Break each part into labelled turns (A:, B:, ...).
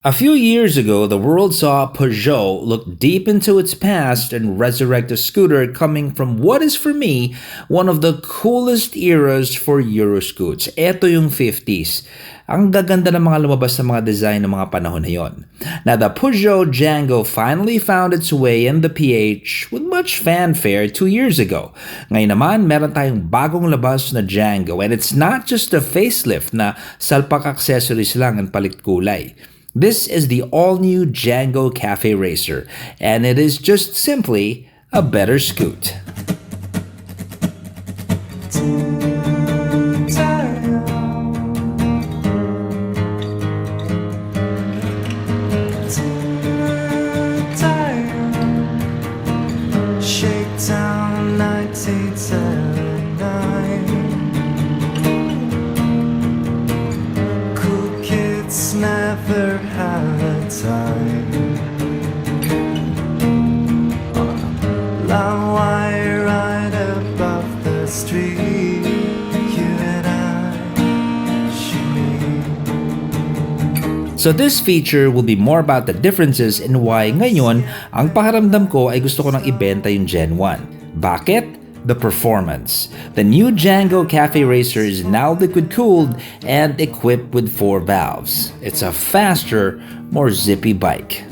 A: A few years ago, the world saw Peugeot look deep into its past and resurrect a scooter coming from what is for me one of the coolest eras for Euroscoots. Ito yung 50s. Ang gaganda ng mga lumabas na mga design ng mga panahon na yon. Now, the Peugeot Django finally found its way in the PH with much fanfare 2 years ago. Ngayon naman, meron tayong bagong labas na Django, and it's not just a facelift na salpak accessories lang and palit kulay. This is the all-new Django Cafe Racer, and it is just simply a better scoot.
B: Shakedown 1979. Cool kids never had a time. Long wire right above the street. You and I should.
A: So this feature will be more about the differences and why ngayon ang pakiramdam ko ay gusto ko nang ibenta yung Gen 1. Bakit? The performance. The new Django Cafe Racer is now liquid-cooled and equipped with 4 valves. It's a faster, more zippy bike.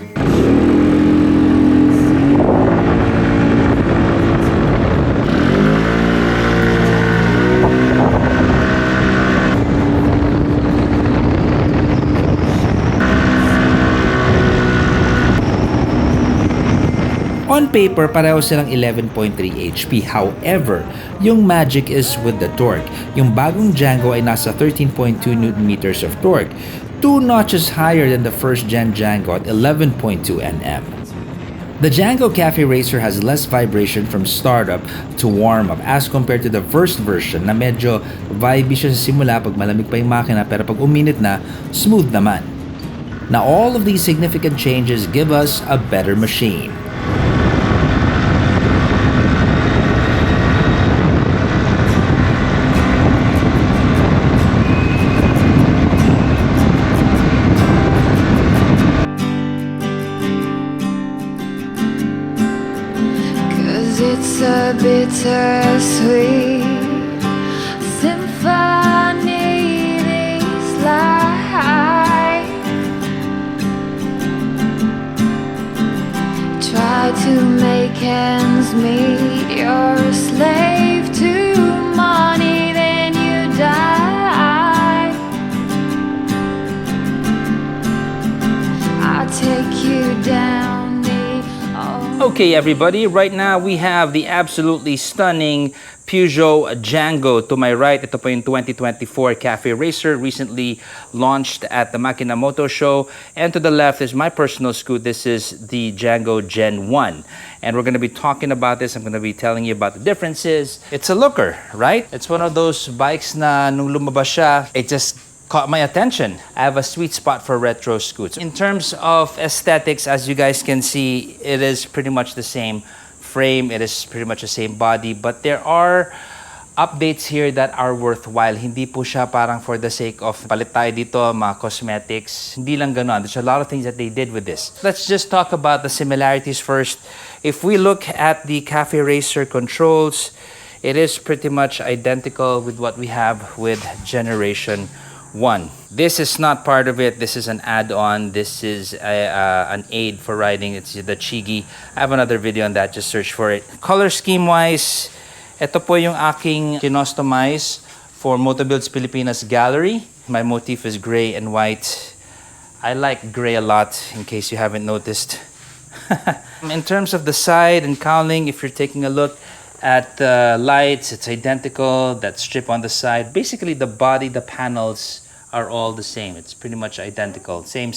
A: On paper, pareho silang 11.3 HP. However, yung magic is with the torque. Yung bagong Django ay nasa 13.2 Nm of torque, 2 notches higher than the first-gen Django at 11.2 Nm. The Django Cafe Racer has less vibration from startup to warm-up as compared to the first version na medyo vibey siya sa simula pag malamig pa yung makina pero pag uminit na, smooth naman. Now all of these significant changes give us a better machine.
C: It's a bittersweet symphony, this life. Try to make ends meet, you're a slave to money, then you die. I'll take you down.
A: Okay everybody, right now we have the absolutely stunning Peugeot Django. To my right, ito po yung 2024 Cafe Racer, recently launched at the Makina Moto Show. And to the left is my personal scoot. This is the Django Gen 1. And we're going to be talking about this. I'm going to be telling you about the differences. It's a looker, right? It's one of those bikes na nung lumabas siya, it just caught my attention. I have a sweet spot for retro scoots. In terms of aesthetics, as you guys can see, it is pretty much the same frame. It is pretty much the same body. But there are updates here that are worthwhile. Hindi po siya parang for the sake of palit tayo dito, mga cosmetics. Hindi lang ganon. There's a lot of things that they did with this. Let's just talk about the similarities first. If we look at the Cafe Racer controls, it is pretty much identical with what we have with Generation 1. This is not part of it. This is an add-on. This is an aid for riding. It's the Chigi. I have another video on that. Just search for it. Color scheme-wise, ito po yung aking kinostomize for Motobuilds Pilipinas Gallery. My motif is gray and white. I like gray a lot, in case you haven't noticed. In terms of the side and cowling, if you're taking a look at the lights, it's identical. That strip on the side, basically the body, the panels are all the same. It's pretty much identical, same.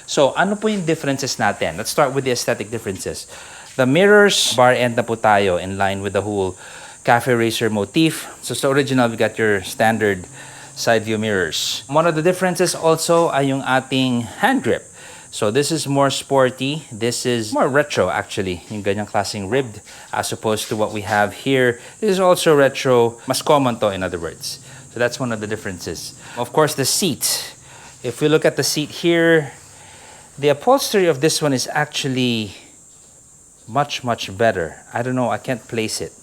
A: So ano po yung differences natin? Let's start with the aesthetic differences. The mirrors, bar end na po tayo in line with the whole Cafe Racer motif. So sa original, we got your standard side view mirrors. One of the differences also ay yung ating hand grip. So this is more sporty. This is more retro actually, yung ganyang klaseng ribbed as opposed to what we have here. This is also retro, mas common to in other words. So that's one of the differences. Of course, the seat. If we look at the seat here, The upholstery of this one is actually much better. I don't know, I can't place it.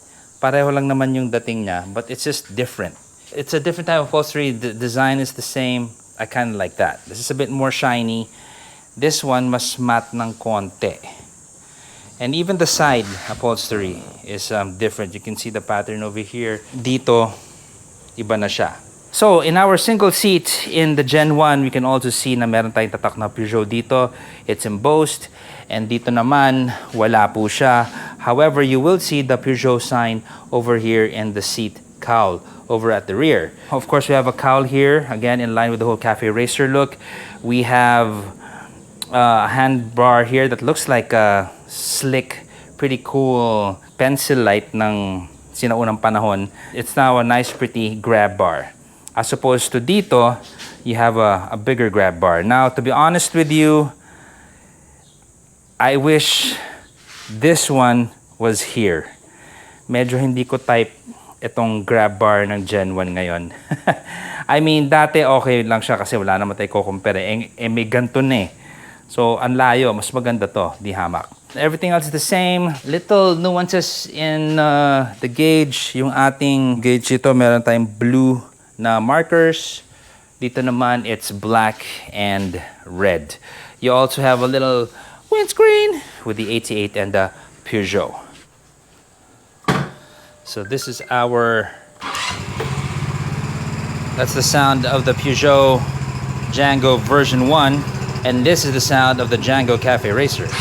A: Pareho lang naman yung dating niya, but it's just different. It's a different type of upholstery. The design is the same. I kind of like that. This is a bit more shiny. This one mas matte ng konti. And even the side upholstery is different. You can see the pattern over here. Dito, iba na siya. So, in our single seat in the Gen 1, we can also see na meron tayong tatak na Peugeot dito. It's embossed. And dito naman, wala po siya. However, you will see the Peugeot sign over here in the seat cowl over at the rear. Of course, we have a cowl here, again, in line with the whole cafe racer look. We have a handbar here that looks like a slick, pretty cool pencil light ng sinaunang panahon. It's now a nice, pretty grab bar. As opposed to dito, you have a bigger grab bar. Now, to be honest with you, I wish this one was here. Medyo hindi ko type itong grab bar ng Gen 1 ngayon. I mean, dati okay lang siya kasi wala naman tayo kukumpere. May ganito na eh. So, ang layo. Mas maganda to, di hamak. Everything else is the same. Little nuances in the gauge. Yung ating gauge ito, meron tayong blue na markers. Dito naman, it's black and red. You also have a little windscreen with the 88 and the Peugeot. So this is that's the sound of the Peugeot Django version 1, and this is the sound of the Django Cafe Racer.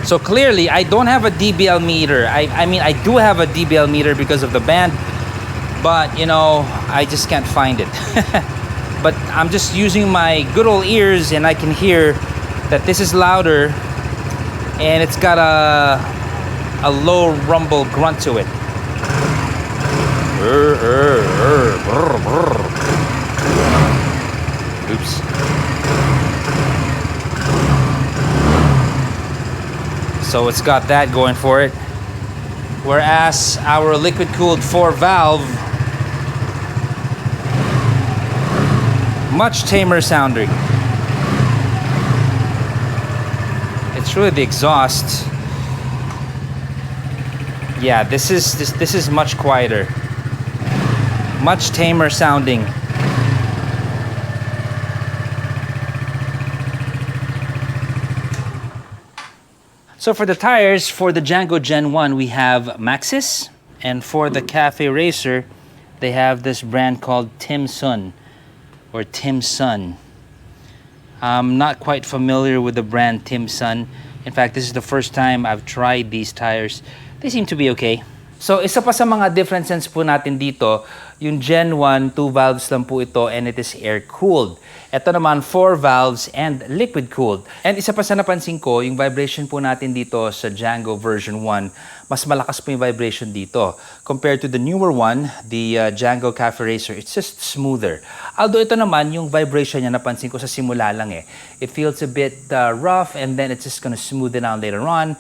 A: So clearly, I don't have a DBL meter. I mean, I do have a DBL meter because of the band, but you know, I just can't find it. But I'm just using my good old ears, and I can hear that this is louder, and it's got a low rumble grunt to it. Oops. So it's got that going for it. Whereas our liquid-cooled 4-valve, much tamer sounding. It's really the exhaust. Yeah, this is much quieter, much tamer sounding. So for the tires, for the Django Gen 1, we have Maxxis, and for the Cafe Racer, they have this brand called Timsun or Timsun. I'm not quite familiar with the brand Timsun. In fact, this is the first time I've tried these tires. They seem to be okay. So, isa pa sa mga differences po natin dito, yung Gen 1, 2 valves lang po ito, and it is air-cooled. Ito naman, 4 valves and liquid-cooled. And isa pa sa napansin ko, yung vibration po natin dito sa Django version 1, mas malakas po yung vibration dito. Compared to the newer one, the Django Cafe Racer, it's just smoother. Although ito naman, yung vibration niya, napansin ko sa simula lang eh. It feels a bit rough, and then it's just gonna smooth it out later on.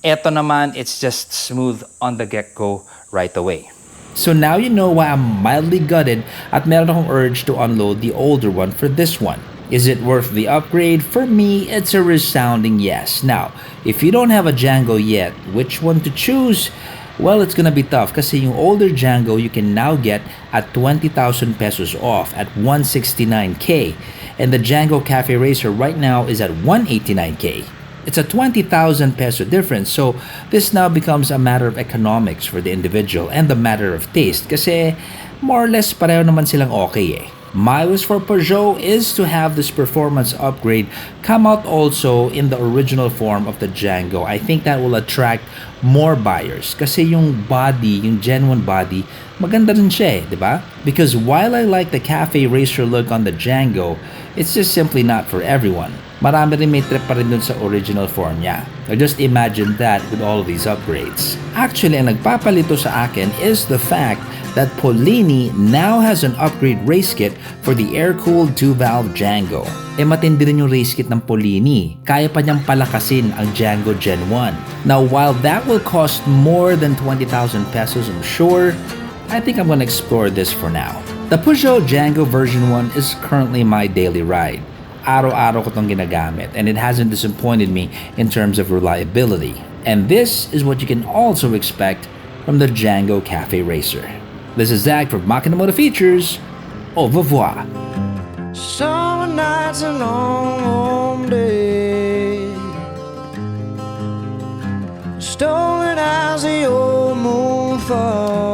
A: Ito naman, it's just smooth on the get-go right away.
D: So now you know why I'm mildly gutted at meron akong urge to unload the older one for this one. Is it worth the upgrade? For me, it's a resounding yes. Now, if you don't have a Django yet, which one to choose? Well, it's gonna be tough kasi yung older Django you can now get at 20,000 pesos off at 169K. And the Django Cafe Racer right now is at 189K. It's a 20,000 peso difference, so this now becomes a matter of economics for the individual and the matter of taste kasi more or less pareho naman silang okay eh. My wish for Peugeot is to have this performance upgrade come out also in the original form of the Django. I think that will attract more buyers kasi yung body, yung Gen 1 body, maganda rin siya eh, di ba? Because while I like the Cafe Racer look on the Django, it's just simply not for everyone. Marami rin may trip pa rin dun sa original form niya. Now just imagine that with all of these upgrades. Actually, ang nagpapalito sa akin is the fact that Polini now has an upgrade race kit for the air-cooled 2-valve Django. Matindi rin yung race kit ng Polini. Kaya pa niyang palakasin ang Django Gen 1. Now, while that will cost more than 20,000 pesos, I'm sure, I think I'm gonna explore this for now. The Peugeot Django version 1 is currently my daily ride. Araw-araw ko tong ginagamit and it hasn't disappointed me in terms of reliability. And this is what you can also expect from the Django Cafe Racer. This is Zach from Makinamoto Features. Au revoir.
B: Summer nights and long warm days, stolen as the old moon falls.